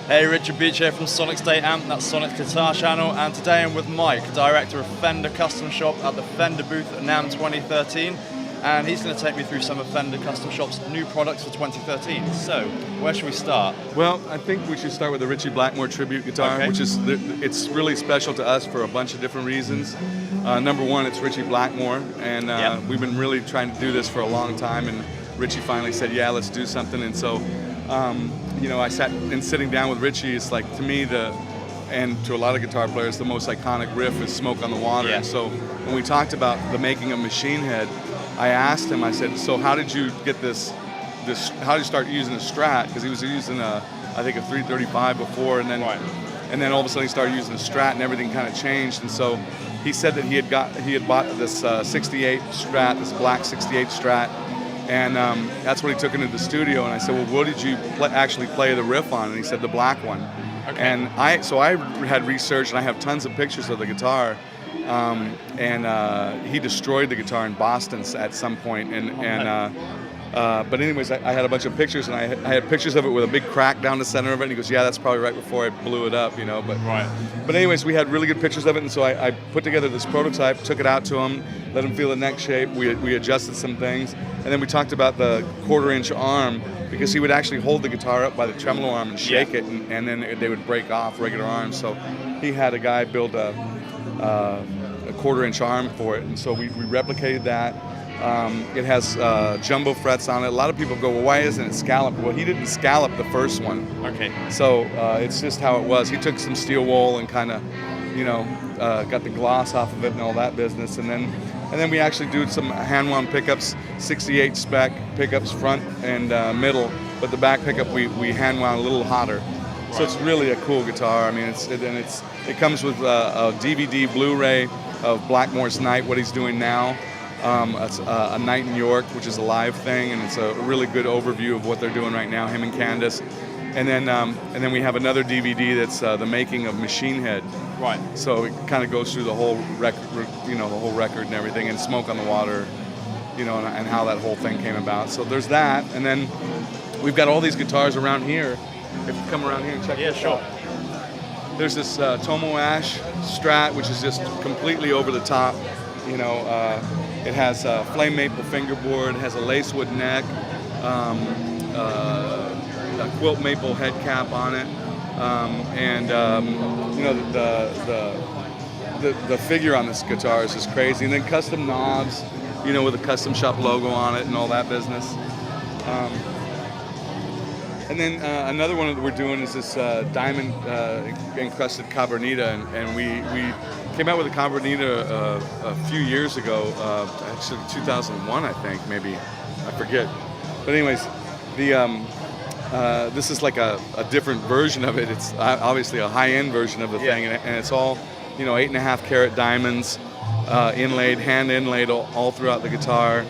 Hey, Richard Beach here from Sonic's Day Amp, that's Sonic's guitar channel, and today I'm with Mike, director of Fender Custom Shop at the Fender booth at NAMM 2013, and he's going to take me through some of Fender Custom Shop's new products for 2013. So, where should we start? Well, I think we should start with the Ritchie Blackmore tribute guitar, which is it's really special to us for a bunch of different reasons. Number one, it's Ritchie Blackmore, and we've been really trying to do this for a long time, and Ritchie finally said, yeah, let's do something, and so you know, I sitting down with Ritchie, it's like, to me, and to a lot of guitar players, the most iconic riff is Smoke on the Water. Yeah. And so when we talked about the making of Machine Head, I asked him, I said, so how did you get this how did you start using a Strat? Because he was using I think a 335 before, and then all of a sudden he started using a Strat and everything kind of changed. And so he said that he had bought this 68 Strat, this black 68 Strat, and that's what he took into the studio. And I said, well, what did you actually play the riff on? And he said, the black one. Okay. And I had researched, and I have tons of pictures of the guitar. He destroyed the guitar in Boston at some point. But anyways, I had a bunch of pictures, and I had pictures of it with a big crack down the center of it. And he goes, yeah, that's probably right before I blew it up, you know. But anyways, we had really good pictures of it, and so I put together this prototype, took it out to him, let him feel the neck shape. We adjusted some things, and then we talked about the 1/4-inch arm, because he would actually hold the guitar up by the tremolo arm and shake it, and then they would break off regular arms. So he had a guy build a 1/4-inch arm for it, and so we replicated that. It has jumbo frets on it. A lot of people go, well, why isn't it scalloped? Well, he didn't scallop the first one. Okay. So it's just how it was. He took some steel wool and kind of, you know, got the gloss off of it and all that business. And then we actually do some hand-wound pickups, 68 spec pickups front and middle, but the back pickup we hand-wound a little hotter. Right. So it's really a cool guitar. I mean, it comes with a DVD Blu-ray of Blackmore's Night, what he's doing now. It's a Night in York, which is a live thing, and it's a really good overview of what they're doing right now, him and Candace. And then we have another DVD that's the making of Machine Head. Right. So it kind of goes through the whole record, you know, the whole record and everything, and Smoke on the Water, you know, and how that whole thing came about. So there's that, and then we've got all these guitars around here. If you come around here and check this out. There's this Tomo Ash Strat, which is just completely over the top, you know. It has a flame maple fingerboard, it has a lacewood neck, a quilt maple head cap on it, you know, the figure on this guitar is just crazy. And then custom knobs, you know, with a custom shop logo on it and all that business. And then another one that we're doing is this diamond encrusted Cabernita, and we came out with a Cabernita a few years ago, actually 2001, I think, maybe, I forget. But anyways, this is like a different version of it. It's obviously a high-end version of the thing, and it's all, you know, 8.5 carat diamonds, inlaid, hand inlaid all throughout the guitar,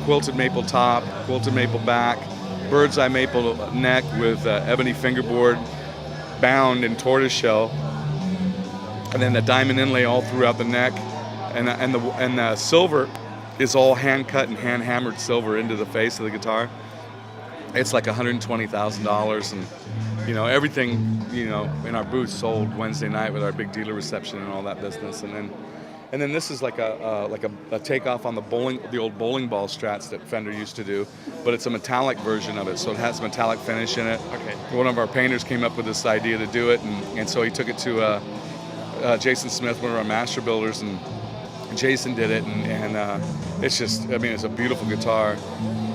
quilted maple top, quilted maple back, bird's eye maple neck with ebony fingerboard, bound in tortoiseshell, and then the diamond inlay all throughout the neck, and the silver is all hand cut and hand hammered silver into the face of the guitar. It's like $120,000, and you know, everything, you know, in our booth sold Wednesday night with our big dealer reception and all that business. And then this is like a takeoff on the old bowling ball Strats that Fender used to do, but it's a metallic version of it, so it has metallic finish in it. Okay. One of our painters came up with this idea to do it, and so he took it to Jason Smith, one of our master builders, and Jason did it, and it's just, I mean, it's a beautiful guitar.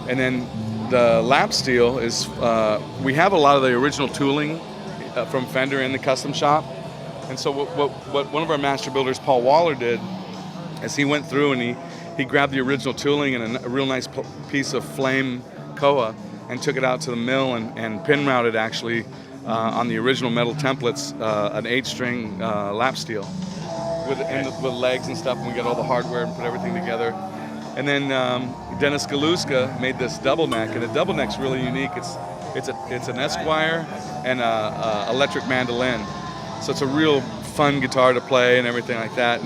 And then the lap steel is, we have a lot of the original tooling from Fender in the custom shop. And so what one of our master builders, Paul Waller, did is he went through and he grabbed the original tooling and a real nice piece of flame koa and took it out to the mill and pin mounted actually on the original metal templates an 8-string lap steel with legs and stuff, and we got all the hardware and put everything together. And then Dennis Galuska made this double neck, and the double neck's really unique. It's an Esquire and a electric mandolin. So it's a real fun guitar to play and everything like that.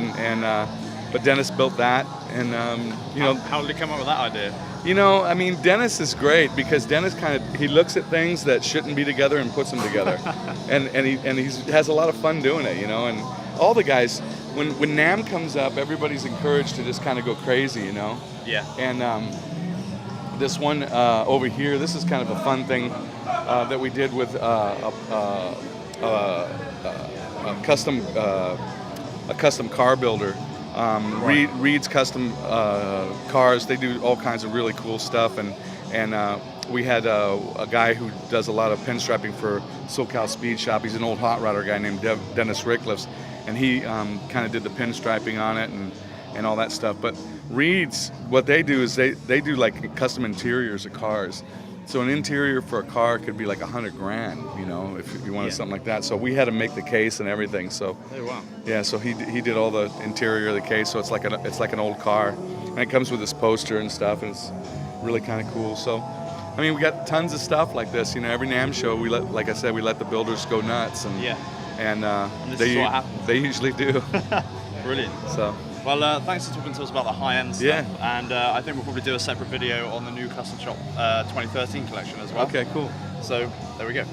But Dennis built that, And you know, how did you come up with that idea? you know, I mean, Dennis is great because Dennis he looks at things that shouldn't be together and puts them together, and he has a lot of fun doing it, you know. And all the guys, when NAMM comes up, everybody's encouraged to just kind of go crazy, you know. Yeah. And this one over here, this is kind of a fun thing that we did with a custom car builder. Reed's Custom Cars. They do all kinds of really cool stuff, and we had a guy who does a lot of pinstriping for SoCal Speed Shop. He's an old hot rodder guy named Dennis Rickliffs, and he kind of did the pinstriping on it and all that stuff. But Reed's, what they do is they do like custom interiors of cars. So an interior for a car could be like $100,000, you know, if you wanted something like that. So we had to make the case and everything. So yeah, so he did all the interior of the case. So it's like an old car, and it comes with this poster and stuff, and it's really kind of cool. So I mean, we got tons of stuff like this. You know, every NAMM show like I said, we let the builders go nuts, and this is what happens. They usually do. Brilliant. So. Well, thanks for talking to us about the high-end stuff. Yeah. And I think we'll probably do a separate video on the new Custom Shop 2013 collection as well. Okay, cool. So there we go.